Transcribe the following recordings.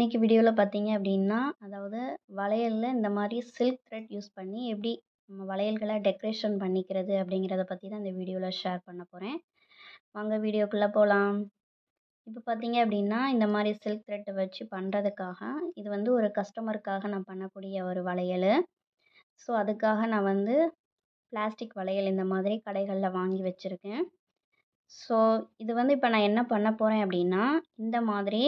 இன்னைக்கு வீடியோல பார்த்தீங்க அப்படின்னா, அதாவது வளையல்ல இந்த மாரி சில்க் த்ரெட் யூஸ் பண்ணி எப்படி நம்ம வளையல்கள டெக்கரேஷன் பண்ணிக்கிறது அப்படிங்கிறத பத்தி தான் இந்த வீடியோல ஷேர் பண்ண போறேன். வாங்க வீடியோக்குள்ள போலாம். இப்ப பார்த்தீங்க அப்படின்னா, இந்த மாரி சில்க் த்ரெட் வச்சு பண்றதுக்காக, இது வந்து ஒரு கஸ்டமருக்காக நான் பண்ணக்கூடிய ஒரு வளையலு. ஸோ, அதுக்காக நான் வந்து பிளாஸ்டிக் வளையல் இந்த மாதிரி கடைகள்ல வாங்கி வச்சிருக்கேன். ஸோ, இது வந்து இப்ப நான் என்ன பண்ண போறேன் அப்படின்னா, இந்த மாதிரி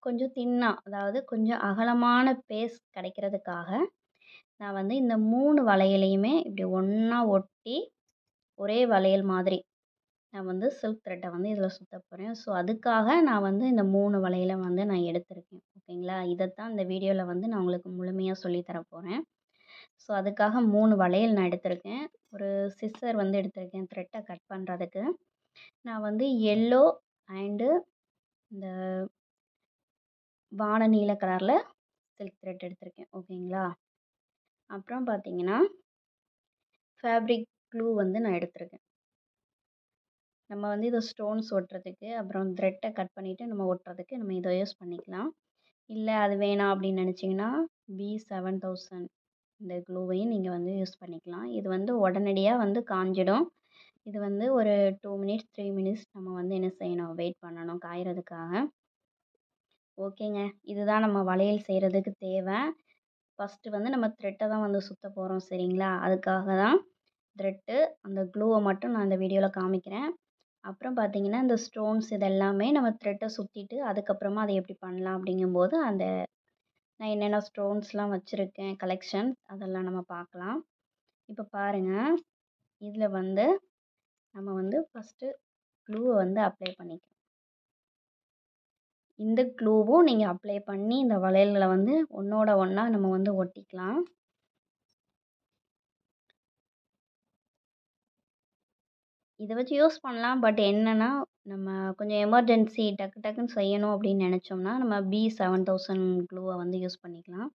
கொஞ்சம் தின்னா, அதாவது கொஞ்சம் அகலமான பேஸ் கிடைக்கிறதுக்காக, நான் வந்து இந்த 3 வளையலையுமே இப்படி ஒண்ணா ஒட்டி, ஒரே வளையல் மாதிரி நான் வந்து சில்க் த்ரெட்ட வந்து இதில சுத்தப் போறேன். ஸோ, அதுக்காக நான் வந்து இந்த 3 வளையல வந்து நான் எடுத்திருக்கேன். ஓகேங்களா? இதத்தான் இந்த வீடியோல வந்து நான் உங்களுக்கு முழுமையா சொல்லி தரப் போறேன். ஸோ, அதுக்காக 3 வளையல் நான் எடுத்திருக்கேன். ஒரு சிசர் வந்து எடுத்திருக்கேன் த்ரெட்ட கட் பண்றதுக்கு. நான் வந்து எல்லோ அண்டு இந்த வான நீல கலர்ல சில்க் த்ரெட் எடுத்திருக்கேன். ஓகேங்களா? அப்புறம் பார்த்தீங்கன்னா, ஃபேப்ரிக் க்ளூ வந்து நான் எடுத்திருக்கேன். நம்ம வந்து இத ஸ்டோன்ஸ் ஒட்டுறதுக்கு, அப்புறம் த்ரெட்ட கட் பண்ணிட்டு நம்ம ஒட்டுறதுக்கு நம்ம இத யூஸ் பண்ணிக்கலாம். இல்ல அது வேணாம் அப்படின்னு நினைச்சீங்கன்னா, B7000 இந்த க்ளூவையும் நீங்க வந்து யூஸ் பண்ணிக்கலாம். இது வந்து உடனடியா வந்து காஞ்சிடும். இது வந்து ஒரு 2 மினிட்ஸ், 3 மினிட்ஸ் நம்ம வந்து என்ன செய்யணும், வெயிட் பண்ணணும் காயறதுக்காக. ஓகேங்க. இதுதான் நம்ம வளையல் செய்றதுக்கு தேவ. ஃபர்ஸ்ட்டு வந்து நம்ம த்ரெட்ட தான் வந்து சுத்தப் போறோம் சரிங்களா? அதுக்காக தான் த்ரெட்டு, அந்த க்ளூவ மட்டும் நான் இந்த வீடியோல காமிக்கிறேன். அப்புறம் பார்த்தீங்கன்னா, இந்த ஸ்டோன்ஸ் இது எல்லாமே நம்ம த்ரெட்ட சுத்திட்டு, அதுக்கப்புறமா அத எப்படி பண்ணலாம் அப்படிங்கும்போது, அந்த நான் என்னென்ன ஸ்டோன்ஸ்லாம் வச்சிருக்கேன் கலெக்ஷன் அதெல்லாம் நம்ம பார்க்கலாம். இப்ப பாருங்க, இதில வந்து நம்ம வந்து ஃபர்ஸ்ட்டு க்ளூவ வந்து அப்ளை பண்ணிக்கலாம். இந்த க்ளூவும் நீங்க அப்ளை பண்ணி இந்த வளையல்கள வந்து ஒண்ணோட ஒண்ணா நம்ம வந்து ஒட்டிக்கலாம். இத வச்சு யூஸ் பண்ணலாம். பட் என்னன்னா, நம்ம கொஞ்சம் எமர்ஜென்சி டக்கு டக்குன்னு செய்யணும் அப்படின்னு நெனச்சோம்னா, நம்ம B7000 க்ளூவ வந்து யூஸ் பண்ணிக்கலாம்.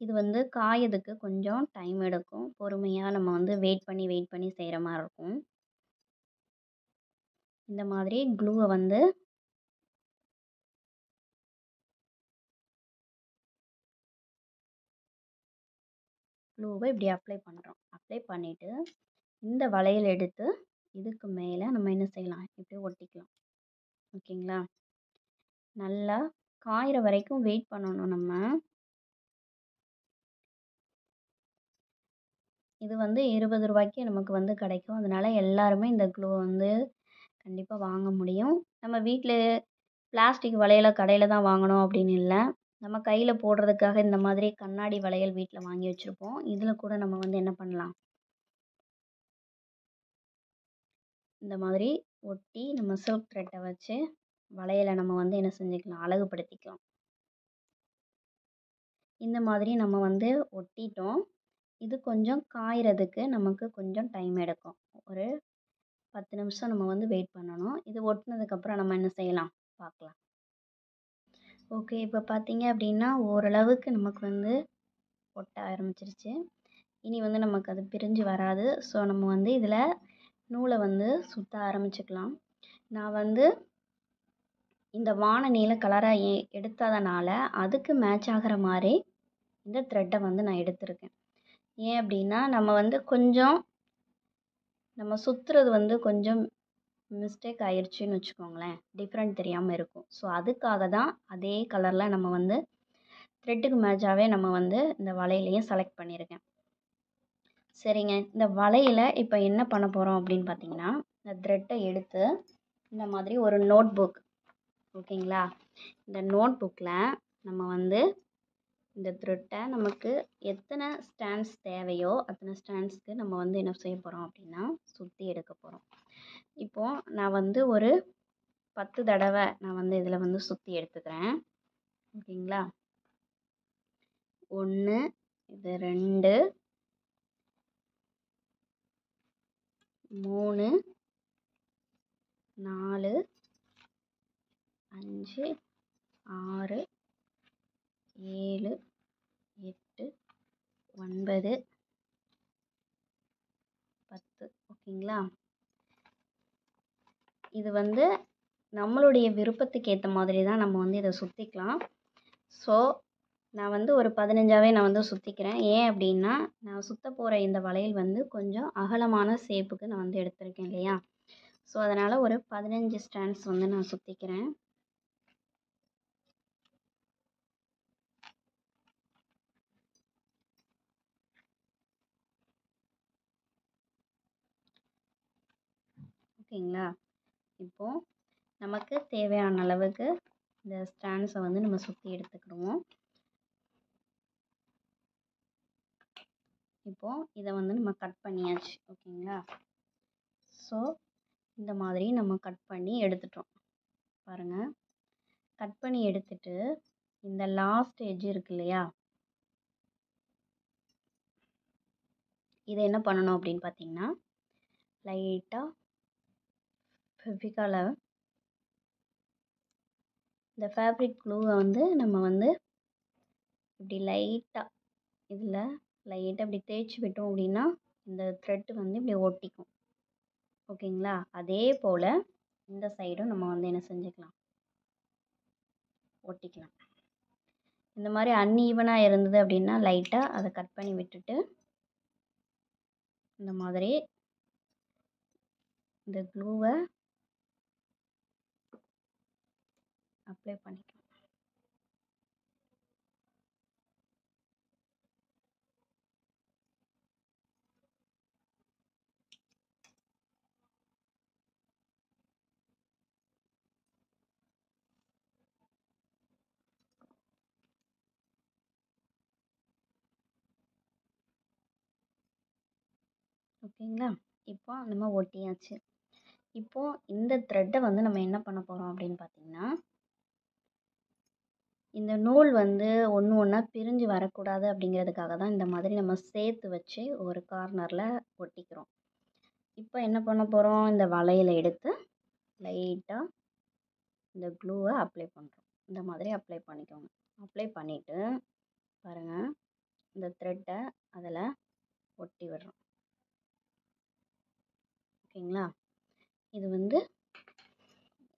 இது வந்து காயதுக்கு கொஞ்சம் டைம் எடுக்கும். பொறுமையா நம்ம வந்து வெயிட் பண்ணி செய்ற மாரி இருக்கும். இந்த மாதிரி க்ளூவ வந்து இப்படி அப்ளை பண்றோம். அப்ளை பண்ணிட்டு, இந்த வளையல் எடுத்து இதுக்கு மேல நம்ம என்ன செய்யலாம், இப்படி ஒட்டிக்கலாம். ஓகேங்களா? நல்லா காயிற வரைக்கும் வெயிட் பண்ணணும் நம்ம. இது வந்து ரூ. 20க்கு நமக்கு வந்து கிடைக்கும். அதனால எல்லாருமே இந்த க்ளூவ வந்து கண்டிப்பா வாங்க முடியும். நம்ம வீட்ல பிளாஸ்டிக் வளையல கடையில தான் வாங்கணும் அப்படின்னு இல்ல. நம்ம கையில போடுறதுக்காக இந்த மாதிரி கண்ணாடி வளையல் வீட்ல வாங்கி வச்சிருப்போம். இதில கூட நம்ம வந்து என்ன பண்ணலாம், இந்த மாதிரி ஒட்டி நம்ம சில்க் த்ரெட்ட வச்சு வளையல நம்ம வந்து என்ன செஞ்சுக்கலாம், அழகுபடுத்திக்கலாம். இந்த மாதிரி நம்ம வந்து ஒட்டிட்டோம். இது கொஞ்சம் காய்றதுக்கு நமக்கு கொஞ்சம் டைம் எடுக்கும். ஒரு 10 நிமிஷம் நம்ம வந்து வெயிட் பண்ணணும். இது ஒட்டுனதுக்கப்புறம் நம்ம என்ன செய்யலாம் பார்க்கலாம். ஓகே. இப்ப பார்த்தீங்க அப்படின்னா, ஓரளவுக்கு நமக்கு வந்து ஒட்ட ஆரம்பிச்சிருச்சு. இனி வந்து நமக்கு அது பிரிஞ்சு வராது. ஸோ, நம்ம வந்து இதில நூல வந்து சுத்த ஆரம்பிச்சுக்கலாம். நான் வந்து இந்த வான நீல கலரா எடுத்ததனால, அதுக்கு மேட்ச் ஆகுற மாரி இந்த த்ரெட்ட வந்து நான் எடுத்திருக்கேன். ஏன் அப்படின்னா, நம்ம வந்து கொஞ்சம் நம்ம சுத்துறது வந்து கொஞ்சம் மிஸ்டேக் ஆயிருச்சுன்னு வச்சுக்கோங்களேன். டிஃப்ரெண்ட் தெரியாம இருக்கும். ஸோ, அதுக்காக தான் அதே கலர்ல நம்ம வந்து த்ரெட்டுக்கு மேட்சாவே நம்ம வந்து இந்த வளையலையும் செலக்ட் பண்ணியிருக்கேன். சரிங்க. இந்த வளையல இப்ப என்ன பண்ண போறோம் அப்படின்னு பார்த்தீங்கன்னா, இந்த த்ரெட்ட எடுத்து இந்த மாதிரி ஒரு நோட் புக் ஓகேங்களா? இந்த நோட் புக்ல நம்ம வந்து இந்த த்ரெட்ட நமக்கு எத்தனை ஸ்டாண்ட்ஸ் தேவையோ, அத்தனை ஸ்டாண்ட்ஸ்க்கு நம்ம வந்து என்ன செய்ய போறோம் அப்படின்னா, சுத்தி எடுக்க போறோம். இப்போ நான் வந்து ஒரு 10 தடவ நான் வந்து இதில வந்து சுத்தி எடுத்துக்கிறேன். ஓகேங்களா? 1 இது 2 3 4 5 6 7 8 9 10 ஓகேங்களா? இது வந்து நம்மளுடைய விருப்பத்துக்கு ஏற்ற மாதிரி தான் நம்ம வந்து இதை சுற்றிக்கலாம். ஸோ நான் வந்து ஒரு 15ஆவே நான் வந்து சுற்றிக்கிறேன். ஏன் அப்படின்னா, நான் சுத்த போகிற இந்த வளையல் வந்து கொஞ்சம் அகலமான ஷேப்புக்கு நான் வந்து எடுத்திருக்கேன் இல்லையா? ஸோ அதனால் ஒரு 15 ஸ்டாண்ட்ஸ் வந்து நான் சுற்றிக்கிறேன். ஓகேங்களா? இப்போது நமக்கு தேவையான அளவுக்கு இந்த ஸ்டாண்ட்ஸை வந்து நம்ம சுற்றி எடுத்துக்கிடுவோம். இப்போது இதை வந்து நம்ம கட் பண்ணியாச்சு. ஓகேங்களா? ஸோ இந்த மாதிரி நம்ம கட் பண்ணி எடுத்துட்டோம். பாருங்கள், கட் பண்ணி எடுத்துட்டு இந்த லாஸ்ட் எட்ஜ் இருக்கு இல்லையா? இதை என்ன பண்ணணும் அப்படின்னு பார்த்தீங்கன்னா, லைட்டாக ஃபெவிகாலை இந்த ஃபேப்ரிக் க்ளூவை வந்து நம்ம வந்து இப்படி லைட்டாக இதில் லைட்டாக இப்படி தேய்ச்சி விட்டோம் அப்படின்னா இந்த த்ரெட்டு வந்து இப்படி ஒட்டிக்கும். ஓகேங்களா? அதே போல் இந்த சைடும் நம்ம வந்து என்ன செஞ்சுக்கலாம், ஒட்டிக்கலாம். இந்த மாதிரி அன்ஈவனாக இருந்தது அப்படின்னா லைட்டாக அதை கட் பண்ணி விட்டுட்டு இந்த மாதிரி இந்த க்ளூவை அப்ளை பண்ணிக்கலாம். ஓகேங்களா? இப்போ நம்ம ஒட்டியாச்சு. இப்போது இந்த த்ரெட்டை வந்து நம்ம என்ன பண்ண போகிறோம் அப்படின்னு பார்த்தீங்கன்னா, இந்த நூல் வந்து ஒன்று ஒன்றா பிரிஞ்சு வரக்கூடாது அப்படிங்கிறதுக்காக தான் இந்த மாதிரி நம்ம சேர்த்து வச்சு ஒரு கார்னரில் ஒட்டிக்கிறோம். இப்போ என்ன பண்ண போகிறோம், இந்த வளையலை எடுத்து லைட்டாக இந்த க்ளூவை அப்ளை பண்ணுறோம். இந்த மாதிரி அப்ளை பண்ணிக்கோங்க. அப்ளை பண்ணிவிட்டு பாருங்கள், இந்த த்ரெட்டை அதில் ஒட்டி விடுறோம். ஓகேங்களா? இது வந்து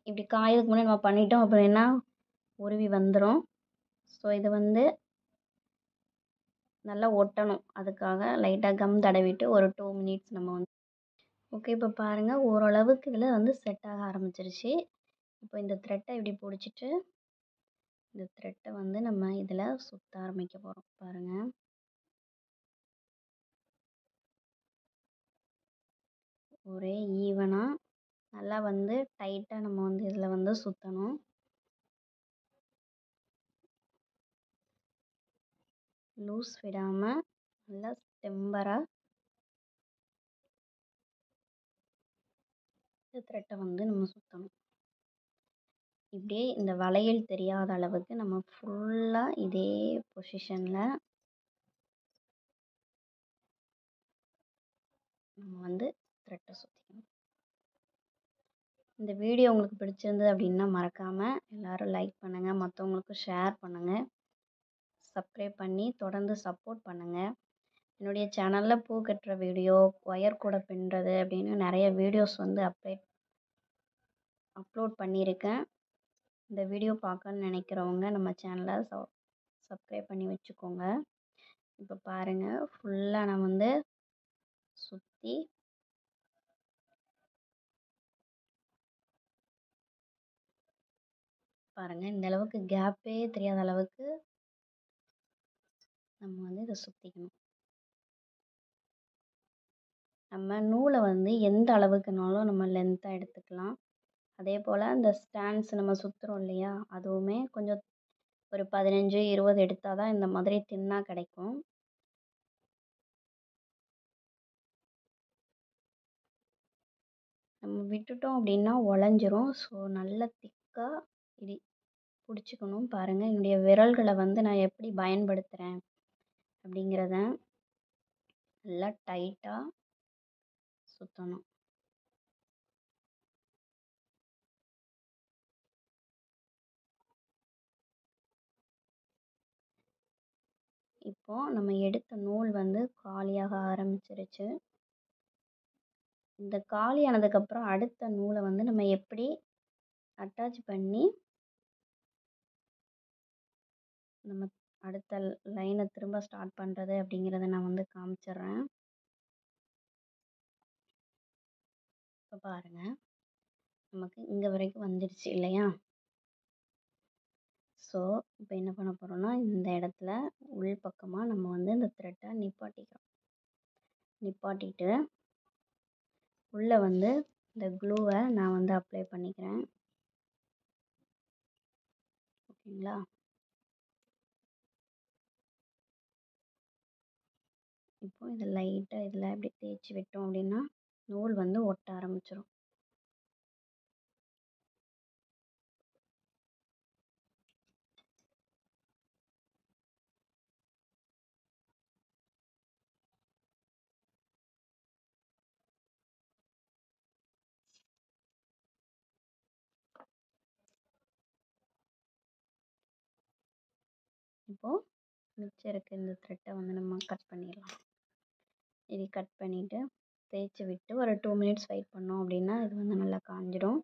இப்படி காயதுக்கு முன்னாடி நம்ம பண்ணிட்டோம் அப்படின்னா உருவி வந்துடும். ஸோ இது வந்து நல்லா ஒட்டணும். அதுக்காக லைட்டாக கம் தடவிட்டு ஒரு 2 மினிட்ஸ் நம்ம வந்து ஓகே. இப்போ பாருங்கள், ஓரளவுக்கு இதில் வந்து செட் ஆக ஆரம்பிச்சிருச்சு. இப்போ இந்த த்ரெட்டை இப்படி பிடிச்சிட்டு இந்த த்ரெட்டை வந்து நம்ம இதில் சுற்ற ஆரம்பிக்க போகிறோம். பாருங்கள், ஒரே ஈவனாக நல்லா வந்து டைட்டாக நம்ம வந்து இதில் வந்து சுற்றணும். லூஸ் விடாமல் நல்லா டெம்பராக இந்த த்ரெட்டை வந்து நம்ம சுற்றணும். இப்படியே இந்த வளையல் தெரியாத அளவுக்கு நம்ம ஃபுல்லாக இதே பொசிஷனில் நம்ம வந்து த்ரெட்டை சுற்றிக்கணும். இந்த வீடியோ உங்களுக்கு பிடிச்சிருந்தது அப்படின்னா மறக்காமல் எல்லோரும் லைக் பண்ணுங்கள், மற்றவங்களுக்கும் ஷேர் பண்ணுங்கள், சப்ஸ்கிரைப் பண்ணி தொடர்ந்து சப்போர்ட் பண்ணுங்கள். என்னுடைய சேனலில் பூ கட்டுற வீடியோ, ஒயர் கூட பின்னுறது அப்படின்னு நிறைய வீடியோஸ் வந்து அப்லோட் பண்ணியிருக்கேன். இந்த வீடியோ பார்க்கணுன்னு நினைக்கிறவங்க நம்ம சேனலை சப்ஸ்கிரைப் பண்ணி வச்சுக்கோங்க. இப்போ பாருங்கள், ஃபுல்லாக நான் வந்து சுற்றி பாருங்கள், இந்த அளவுக்கு கேப்பே தெரியாத அளவுக்கு நம்ம வந்து இதை சுற்றிக்கணும். நம்ம நூலை வந்து எந்த அளவுக்குனாலும் நம்ம லென்த்தாக எடுத்துக்கலாம். அதே போல் இந்த ஸ்டாண்ட்ஸ் நம்ம சுற்றுறோம் இல்லையா, அதுவுமே கொஞ்சம் ஒரு 15, 20 எடுத்தால் தான் இந்த மாதிரி தின்னாக கிடைக்கும். நம்ம விட்டுட்டோம் அப்படின்னா உடஞ்சிரும். ஸோ நல்லா திக்காக இடி பிடிச்சிக்கணும். பாருங்கள், என்னுடைய விரல்களை வந்து நான் எப்படி பயன்படுத்துகிறேன் அப்படிங்கிறத நல்லா டைட்டாக சுற்றணும். இப்போது நம்ம எடுத்த நூல் வந்து காலியாக ஆரம்பிச்சிருச்சு. இந்த காலியானதுக்கப்புறம் அடுத்த நூலை வந்து நம்ம எப்படி அட்டாச் பண்ணி நம்ம அடுத்த லைனை திரும்ப ஸ்டார்ட் பண்ணுறது அப்படிங்கிறத நான் வந்து காமிச்சிடுறேன். இப்போ பாருங்கள், நமக்கு இங்கே வரைக்கும் வந்துடுச்சு இல்லையா? ஸோ இப்போ என்ன பண்ண போகிறோம்னா, இந்த இடத்துல உள் பக்கமாக நம்ம வந்து இந்த த்ரெட்டை நிப்பாட்டிட்டு உள்ளே வந்து இந்த க்ளூவை நான் வந்து அப்ளை பண்ணிக்கிறேன். ஓகேங்களா? இப்போ இதை லைட்டாக இதில் இப்படி தேய்ச்சி விட்டோம் அப்படின்னா நூல் வந்து ஒட்ட ஆரம்பிச்சிடும். இப்போது மிச்சம் இருக்க இந்த த்ரெட்டை வந்து நம்ம கட் பண்ணிடலாம். இது கட் பண்ணிவிட்டு தேய்ச்சி விட்டு ஒரு 2 மினிட்ஸ் வெயிட் பண்ணோம் அப்படின்னா இது வந்து நல்லா காஞ்சிடும்.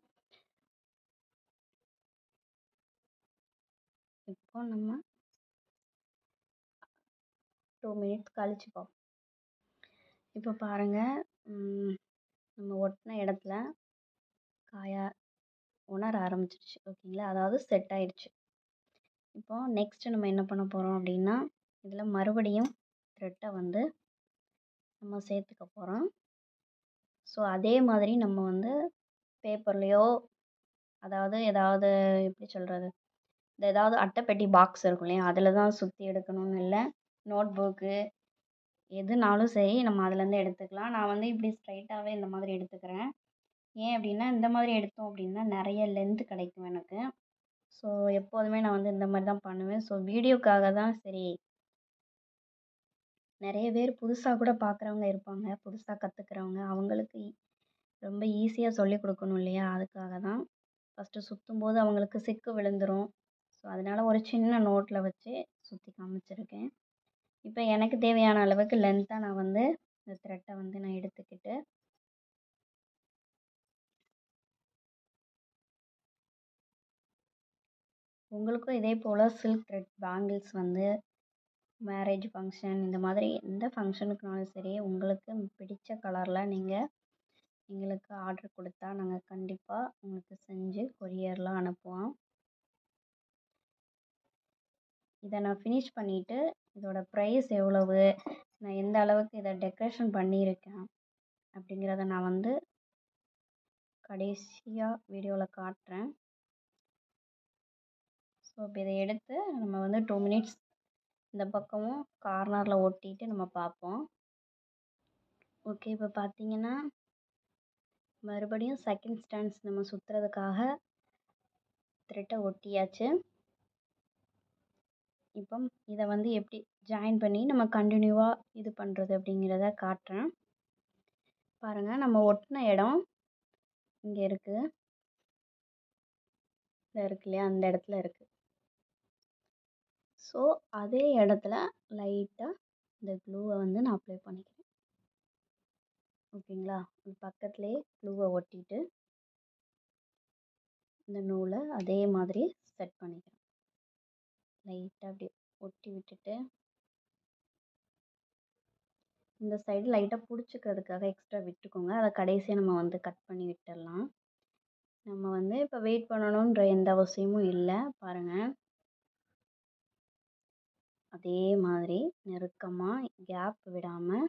இப்போ நம்ம 2 மினிட்ஸ் கழிச்சு பார்ப்போம். இப்போ பாருங்கள், நம்ம ஒட்டின இடத்துல உணர ஆரம்பிச்சிருச்சு. ஓகேங்களா? அதாவது செட் ஆயிடுச்சு. இப்போ நெக்ஸ்ட்டு நம்ம என்ன பண்ண போகிறோம் அப்படின்னா, இதில் மறுபடியும் த்ரெட்டை வந்து நம்ம சேர்த்துக்க போகிறோம். ஸோ அதே மாதிரி நம்ம வந்து பேப்பர்லேயோ, அதாவது ஏதாவது எப்படி சொல்கிறது, இந்த ஏதாவது அட்டைப்பெட்டி பாக்ஸ் இருக்கும் இல்லையா, அதில் தான் சுற்றி எடுக்கணும்னு இல்லை. நோட் புக்கு எதுனாலும் சரி நம்ம அதுலேருந்து எடுத்துக்கலாம். நான் வந்து இப்படி ஸ்ட்ரைட்டாகவே இந்த மாதிரி எடுத்துக்கிறேன். ஏன் அப்படின்னா, இந்த மாதிரி எடுத்தோம் அப்படின்னா நிறைய லென்த் கிடைக்கும் எனக்கு. ஸோ எப்போதுமே நான் வந்து இந்த மாதிரி தான் பண்ணுவேன். ஸோ வீடியோக்காக தான் சரி, நிறைய பேர் புதுசாக கூட பார்க்குறவங்க இருப்பாங்க, புதுசாக கற்றுக்கிறவங்க, அவங்களுக்கு ரொம்ப ஈஸியாக சொல்லிக் கொடுக்கணும் இல்லையா? அதுக்காக தான். ஃபஸ்ட்டு சுற்றும்போது அவங்களுக்கு சிக்கு விழுந்துடும். ஸோ அதனால் ஒரு சின்ன நோட்டில் வச்சு சுற்றி காமிச்சிருக்கேன். இப்போ எனக்கு தேவையான அளவுக்கு லென்த்தாக நான் வந்து இந்த த்ரெட்டை வந்து நான் எடுத்துக்கிட்டு உங்களுக்கும் இதே போல் சில்க் த்ரெட் பேங்கிள்ஸ் வந்து மேரேஜ் ஃபங்க்ஷன் இந்த மாதிரி எந்த ஃபங்க்ஷனுக்குனாலும் சரி உங்களுக்கு பிடித்த கலரில் நீங்கள் எங்களுக்கு ஆர்டர் கொடுத்தா நாங்கள் கண்டிப்பாக உங்களுக்கு செஞ்சு கொரியர்லாம் அனுப்புவோம். இதை நான் ஃபினிஷ் பண்ணிவிட்டு இதோட ப்ரைஸ் எவ்வளவு, நான் எந்த அளவுக்கு இதை டெக்கரேஷன் பண்ணியிருக்கேன் அப்படிங்கிறத நான் வந்து கடைசியாக வீடியோவில் காட்டுறேன். ஸோ இப்போ இதை எடுத்து நம்ம வந்து 2 மினிட்ஸ் இந்த பக்கமும் கார்னரில் ஒட்டிட்டு நம்ம பார்ப்போம். ஓகே, இப்போ பார்த்தீங்கன்னா மறுபடியும் செகண்ட் ஸ்டாண்ட்ஸ் நம்ம சுற்றுறதுக்காக த்ரெட்டை ஒட்டியாச்சு. இப்போ இதை வந்து எப்படி ஜாயின் பண்ணி நம்ம கண்டினியூவாக இது பண்ணுறது அப்படிங்கிறத காட்டுறேன். பாருங்கள், நம்ம ஒட்டின இடம் இங்கே இருக்குது, இருக்கு இல்லையா, அந்த இடத்துல இருக்குது. ஸோ அதே இடத்துல லைட்டாக இந்த க்ளூவை வந்து நான் அப்ளை பண்ணிக்கிறேன். ஓகேங்களா? பக்கத்துலேயே க்ளூவை ஒட்டிட்டு இந்த நூலை அதே மாதிரி செட் பண்ணிக்கிறேன். லைட்டாக அப்படி ஒட்டி விட்டுட்டு இந்த சைடு லைட்டாக பிடிச்சிக்கிறதுக்காக எக்ஸ்ட்ரா விட்டுக்கோங்க. அதை கடைசியாக நம்ம வந்து கட் பண்ணி விட்டுடலாம். நம்ம வந்து இப்போ வெயிட் பண்ணணுன்ற எந்த அவசியமும் இல்லை. பாருங்கள், அதே மாதிரி நெருக்கமாக கேப் விடாமல்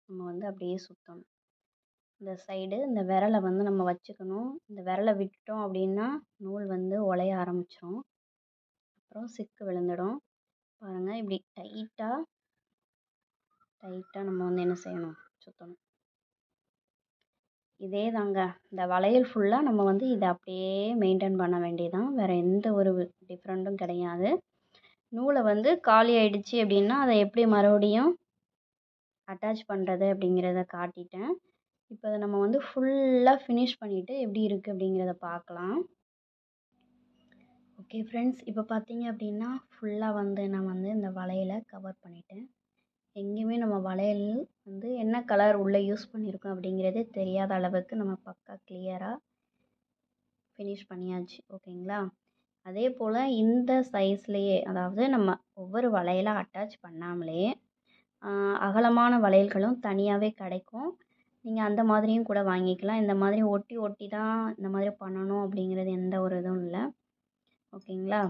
நம்ம வந்து அப்படியே சுற்றணும். இந்த சைடு இந்த விரலை வந்து நம்ம வச்சுக்கணும். இந்த விரலை விட்டுட்டோம் அப்படின்னா நூல் வந்து உலைய ஆரம்பிச்சிடும், அப்புறம் சிக்கு விழுந்துடும். பாருங்கள், இப்படி டைட்டாக நம்ம வந்து என்ன செய்யணும், சுற்றணும். இதே தாங்க, இந்த வளையல் ஃபுல்லாக நம்ம வந்து இதை அப்படியே மெயின்டைன் பண்ண வேண்டியதான். வேறு எந்த ஒரு டிஃப்ரெண்ட்டும் கிடையாது. நூலை வந்து காலி ஆகிடுச்சி அப்படின்னா அதை எப்படி மறுபடியும் அட்டாச் பண்ணுறது அப்படிங்கிறத காட்டிட்டேன். இப்போ அதை நம்ம வந்து ஃபுல்லாக ஃபினிஷ் பண்ணிவிட்டு எப்படி இருக்குது அப்படிங்கிறத பார்க்கலாம். ஓகே ஃப்ரெண்ட்ஸ், இப்போ பார்த்தீங்க அப்படின்னா ஃபுல்லாக வந்து நான் வந்து இந்த வளையலை கவர் பண்ணிட்டேன். எங்கேயுமே நம்ம வளையல் வந்து என்ன கலர் உள்ளே யூஸ் பண்ணியிருக்கோம் அப்படிங்கிறதே தெரியாத அளவுக்கு நம்ம பக்கா கிளியராக ஃபினிஷ் பண்ணியாச்சு. ஓகேங்களா? அதே போல் இந்த சைஸ்லேயே, அதாவது நம்ம ஒவ்வொரு வளையலாக அட்டாச் பண்ணாமலே அகலமான வளையல்களும் தனியாகவே கிடைக்கும். நீங்கள் அந்த மாதிரியும் கூட வாங்கிக்கலாம். இந்த மாதிரி ஒட்டி ஒட்டி தான் இந்த மாதிரி பண்ணணும் அப்படிங்கிறது எந்த ஒரு இதுவும் இல்லை. ஓகேங்களா?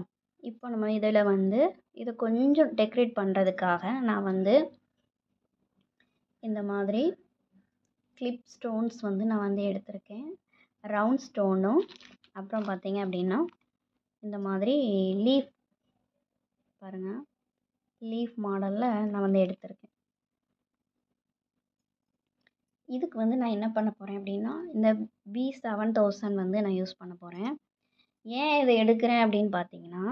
இப்போ நம்ம இதில் வந்து இதை கொஞ்சம் டெக்கரேட் பண்ணுறதுக்காக நான் வந்து இந்த மாதிரி கிளிப் ஸ்டோன்ஸ் வந்து நான் வந்து எடுத்திருக்கேன். ரவுண்ட் ஸ்டோனும் அப்புறம் பார்த்தீங்க அப்படின்னா இந்த மாதிரி லீஃப் பாருங்கள், லீஃப் மாடலில் நான் வந்து எடுத்திருக்கேன். இதுக்கு வந்து நான் என்ன பண்ண போகிறேன் அப்படின்னா இந்த B7000 வந்து நான் யூஸ் பண்ண போகிறேன். ஏன் இதை எடுக்கிறேன் அப்படின்னு பார்த்தீங்கன்னா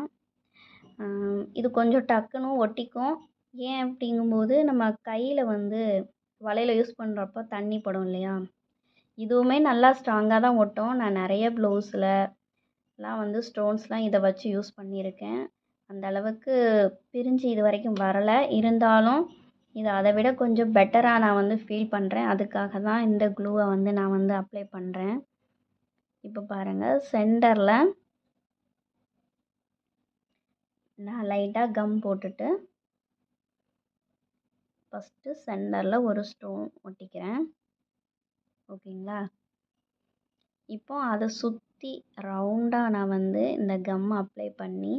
இது கொஞ்சம் டக்குன்னு ஒட்டிக்கும். ஏன் அப்படிங்கும்போது நம்ம கையில் வந்து வளையல் யூஸ் பண்ணுறப்போ தண்ணி படும் இல்லையா, இதுவுமே நல்லா ஸ்ட்ராங்காக தான் ஒட்டும். நான் நிறைய ப்ளவுஸ்லாம் வந்து ஸ்டோன்ஸ்லாம் இதை வச்சு யூஸ் பண்ணியிருக்கேன். அந்த அளவுக்கு பிரிஞ்சு இது வரைக்கும் வரலை. இருந்தாலும் இது அதை விட கொஞ்சம் பெட்டராக நான் வந்து ஃபீல் பண்ணுறேன். அதுக்காக தான் இந்த க்ளூவை வந்து நான் வந்து அப்ளை பண்ணுறேன். இப்போ பாருங்கள், சென்டரில் நான் லைட்டாக கம் போட்டுட்டு ஃபஸ்ட்டு சென்டரில் ஒரு ஸ்டோன் ஒட்டிக்கிறேன். ஓகேங்களா? இப்போ அதை சுற்றி ரவுண்டாக நான் வந்து இந்த கம் அப்ளை பண்ணி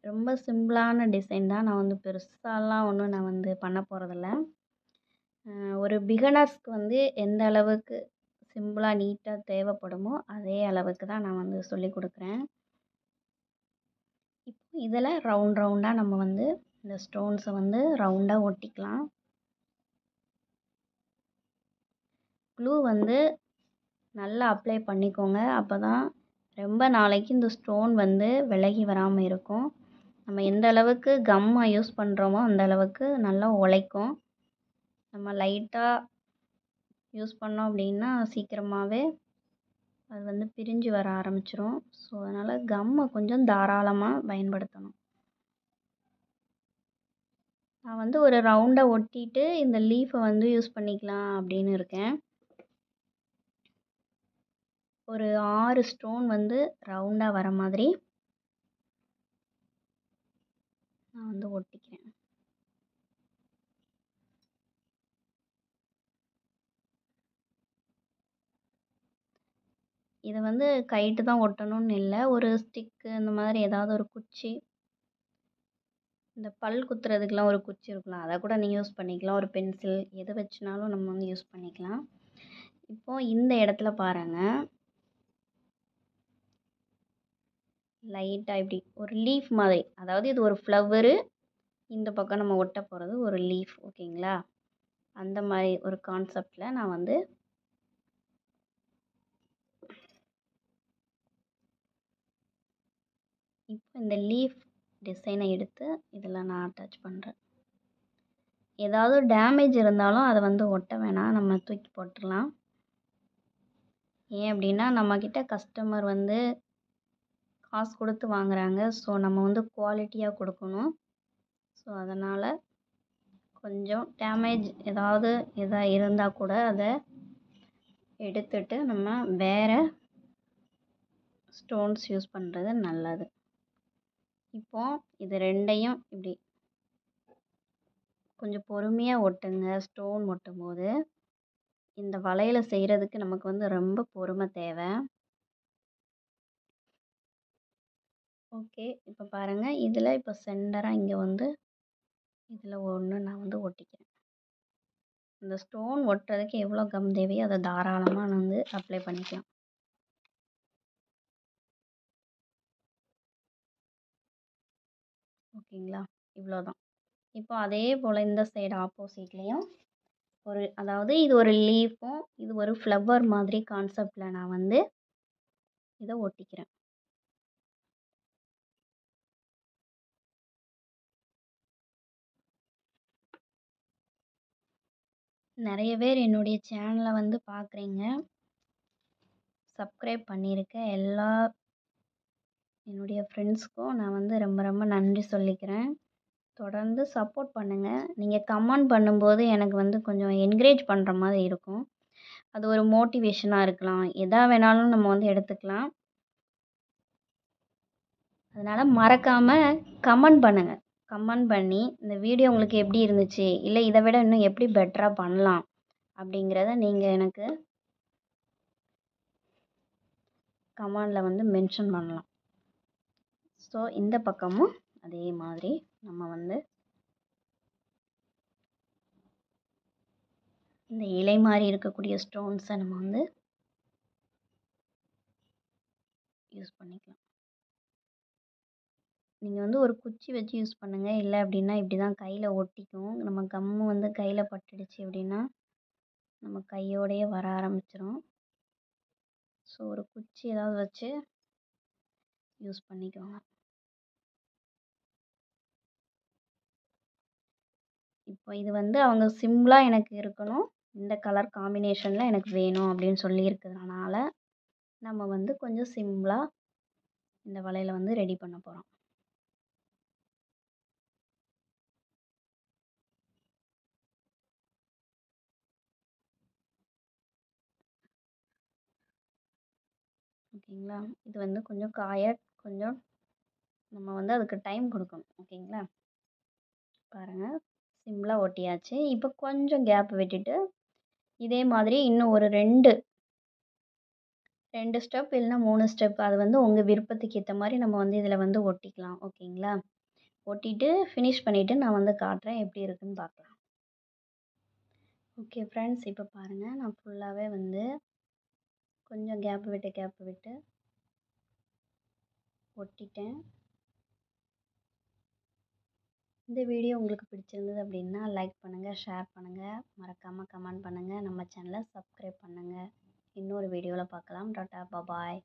ரொம்ப சிம்பிளான டிசைன் தான். நான் வந்து பெருசாலாம் ஒன்றும் நான் வந்து பண்ண போகிறதில்ல. ஒரு பிகினர்ஸ்க்கு வந்து எந்த அளவுக்கு சிம்பிளாக நீட்டாக தேவைப்படுமோ அதே அளவுக்கு தான் நான் வந்து சொல்லி கொடுக்குறேன். இப்போ இதில் ரவுண்டாக நம்ம வந்து இந்த ஸ்டோன்ஸை வந்து ரவுண்டாக ஒட்டிக்கலாம். க்ளூ வந்து நல்லா அப்ளை பண்ணிக்கோங்க. அப்போ தான் ரொம்ப நாளைக்கு இந்த ஸ்டோன் வந்து விலகி வராமல் இருக்கும். நம்ம எந்த அளவுக்கு கம்மை யூஸ் பண்ணுறோமோ அந்த அளவுக்கு நல்லா உழைக்கும். நம்ம லைட்டாக யூஸ் பண்ணோம் அப்படின்னா சீக்கிரமாகவே அது வந்து பிரிஞ்சு வர ஆரம்பிச்சிரும். ஸோ அதனால் கம்மை கொஞ்சம் தாராளமாக பயன்படுத்தணும். நான் வந்து ஒரு ரவுண்டாக ஒட்டிட்டு இந்த லீஃபை வந்து யூஸ் பண்ணிக்கலாம் அப்படின்னு இருக்கேன். ஒரு 6 ஸ்டோன் வந்து ரவுண்டாக வர மாதிரி நான் வந்து ஒட்டிக்கிறேன். இதை வந்து கைட்டு தான் ஒட்டணும்னு இல்லை, ஒரு ஸ்டிக்கு இந்த மாதிரி ஏதாவது ஒரு குச்சி, இந்த பல் குத்துறதுக்கெலாம் ஒரு குச்சி இருக்கலாம், அதை கூட நீங்கள் யூஸ் பண்ணிக்கலாம். ஒரு பென்சில் எது வச்சுனாலும் நம்ம வந்து யூஸ் பண்ணிக்கலாம். இப்போது இந்த இடத்துல பாருங்கள், லைட்டாக இப்படி ஒரு லீஃப் மாதிரி, அதாவது இது ஒரு ஃப்ளவரு, இந்த பக்கம் நம்ம ஒட்ட போகிறது ஒரு லீஃப். ஓகேங்களா? அந்த மாதிரி ஒரு கான்செப்டில் நான் வந்து இப்போ இந்த லீஃப் டிசைனை எடுத்து இதில் நான் அட்டாச் பண்ணுறேன். ஏதாவது டேமேஜ் இருந்தாலும் அதை வந்து ஒட்ட வேணாம், நம்ம தூக்கி போட்டுடலாம். ஏன் அப்படின்னா நம்மக்கிட்ட கஸ்டமர் வந்து காசு கொடுத்து வாங்குகிறாங்க. ஸோ நம்ம வந்து குவாலிட்டியாக கொடுக்கணும். ஸோ அதனால் கொஞ்சம் டேமேஜ் ஏதாவது இருந்தால் கூட அதை எடுத்துட்டு நம்ம வேறு ஸ்டோன்ஸ் யூஸ் பண்ணுறது நல்லது. இப்போது இது ரெண்டையும் இப்படி கொஞ்சம் பொறுமையாக ஒட்டுங்க. ஸ்டோன் ஒட்டும் போது இந்த வளையலை செய்கிறதுக்கு நமக்கு வந்து ரொம்ப பொறுமை தேவை. ஓகே, இப்போ பாருங்கள், இதில் இப்போ சென்டராக இங்கே வந்து இதில் ஒன்று நான் வந்து ஒட்டிக்கிறேன். இந்த ஸ்டோன் ஒட்டுறதுக்கு எவ்வளோ கம் தேவையோ அதை தாராளமாக நான் வந்து அப்ளை பண்ணிக்கலாம். ஓகேங்களா? இவ்வளோதான். இப்போ அதே போல் இந்த சைடு ஆப்போசிட்லேயும் அதாவது இது ஒரு லீஃபும் இது ஒரு ஃப்ளவர் மாதிரி கான்செப்டில் நான் வந்து இதை ஒட்டிக்கிறேன். நிறைய பேர் என்னுடைய சேனலை வந்து பார்க்குறீங்க, சப்ஸ்கிரைப் பண்ணியிருக்க எல்லா என்னுடைய ஃப்ரெண்ட்ஸ்க்கும் நான் வந்து ரொம்ப ரொம்ப நன்றி சொல்லிக்கிறேன். தொடர்ந்து சப்போர்ட் பண்ணுங்கள். நீங்கள் கமெண்ட் பண்ணும்போது எனக்கு வந்து கொஞ்சம் என்கரேஜ் பண்ணுற மாதிரி இருக்கும். அது ஒரு மோட்டிவேஷனாக இருக்கலாம். எதா வேணாலும் நம்ம வந்து எடுத்துக்கலாம். அதனால் மறக்காமல் கமெண்ட் பண்ணுங்கள். கமெண்ட் பண்ணி இந்த வீடியோ உங்களுக்கு எப்படி இருந்துச்சு, இல்லை இதை விட இன்னும் எப்படி பெட்டராக பண்ணலாம் அப்படிங்கிறத நீங்கள் எனக்கு கமெண்டில் வந்து மென்ஷன் பண்ணலாம். ஸோ இந்த பக்கமும் அதே மாதிரி நம்ம வந்து இந்த இலை மாதிரி இருக்கக்கூடிய ஸ்டோன்ஸை நம்ம வந்து யூஸ் பண்ணிக்கலாம். நீங்கள் வந்து ஒரு குச்சி வச்சு யூஸ் பண்ணுங்கள். இல்லை அப்படின்னா இப்படி தான் கையில் ஒட்டிக்கும். நம்ம கம்மு வந்து கையில் பட்டுடுச்சு அப்படின்னா நம்ம கையோடையே வர ஆரம்பிச்சிரும். ஸோ ஒரு குச்சி ஏதாவது வச்சு யூஸ் பண்ணிக்கோங்க. இப்போ இது வந்து அவங்க சிம்பிளாக எனக்கு இருக்கணும், இந்த கலர் காம்பினேஷனில் எனக்கு வேணும் அப்படின்னு சொல்லியிருக்கிறதுனால நம்ம வந்து கொஞ்சம் சிம்பிளாக இந்த வளையலை வந்து ரெடி பண்ண போகிறோம். ஓகேங்களா? இது வந்து கொஞ்சம் கொஞ்சம் நம்ம வந்து அதுக்கு டைம் கொடுக்கணும். ஓகேங்களா? பாருங்கள், சிம்பிளாக ஒட்டியாச்சு. இப்போ கொஞ்சம் கேப் விட்டுட்டு இதே மாதிரி இன்னும் ஒரு 2 ஸ்டெப் இல்லைன்னா 3 ஸ்டெப், அது வந்து உங்கள் விருப்பத்துக்கு ஏற்ற மாதிரி நம்ம வந்து இதில் வந்து ஒட்டிக்கலாம். ஓகேங்களா? ஒட்டிட்டு ஃபினிஷ் பண்ணிவிட்டு நான் வந்து காட்டுறேன் எப்படி இருக்குன்னு பார்க்கலாம். ஓகே ஃப்ரெண்ட்ஸ், இப்போ பாருங்கள், நான் ஃபுல்லாகவே வந்து கொஞ்சம் கேப் விட்டு ஒட்டிட்டேன். இந்த வீடியோ உங்களுக்கு பிடிச்சிருந்தது அப்படின்னா லைக் பண்ணுங்கள், ஷேர் பண்ணுங்கள், மறக்காமல் கமெண்ட் பண்ணுங்கள், நம்ம சேனலை சப்ஸ்கிரைப் பண்ணுங்கள். இன்னொரு வீடியோவில் பார்க்கலாம். டாட்டா, பாய்.